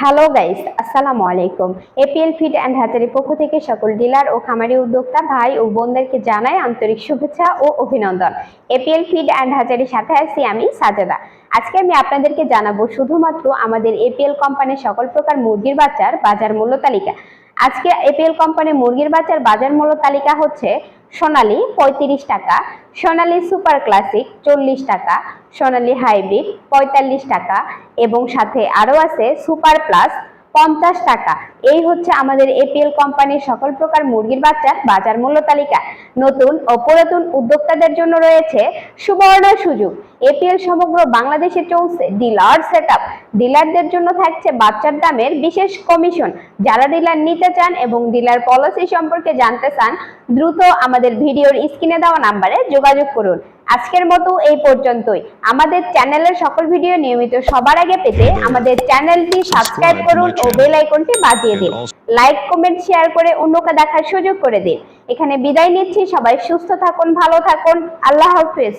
Hello guys, আসসালামু আলাইকুম। APL feed and হ্যাচারির পক্ষ থেকে সকল ডিলার ও খামারি উদ্যোক্তা ভাই ও বোনদেরকে জানাই আন্তরিক শুভেচ্ছা ও অভিনন্দন। এপিএল ফিড অ্যান্ড হ্যাচারির সাথে আছি আমি সাজেদা। আজকে আমি আপনাদেরকে জানাবো শুধুমাত্র আমাদের এপিএল কোম্পানির সকল প্রকার মুরগির বাচ্চার বাজার মূল্য তালিকা। আজকে এপিএল কোম্পানির মুরগির বাচ্চার বাজার মূল্য তালিকা হচ্ছে: সোনালী 35 টাকা, সোনালী সুপার ক্লাসিক 40 টাকা, সোনালী হাইব্রিড 45 টাকা এবং সাথে আরো আছে সুপার প্লাস 50 টাকা। এই হচ্ছে আমাদের এপিএল কোম্পানির সকল প্রকার মুরগির বাচ্চার বাজার মূল্য তালিকা। নতুন ও পুরাতন উদ্যোক্তাদের জন্য রয়েছে সুবর্ণ সুযোগ। এপিএল সমগ্র বাংলাদেশে চলছে ডিলার সেটআপ। ডিলারদের জন্য থাকছে বাচ্চার দামের বিশেষ কমিশন। যারা ডিলার নিতে চান এবং ডিলার পলিসি সম্পর্কে জানতে চান, দ্রুত আমাদের ভিডিওর স্ক্রিনে দেওয়া নাম্বারে যোগাযোগ করুন। আজকের মতো এই পর্যন্তই। আমাদের চ্যানেলের সকল ভিডিও নিয়মিত সবার আগে পেতে আমাদের চ্যানেলটি সাবস্ক্রাইব করুন ও বেল আইকনটি বাজিয়ে দিন। লাইক, কমেন্ট, শেয়ার করে অন্যকে দেখার সুযোগ করে দিন। এখানে বিদায় নিচ্ছি। সবাই সুস্থ থাকুন, ভালো থাকুন। আল্লাহ হাফেজ।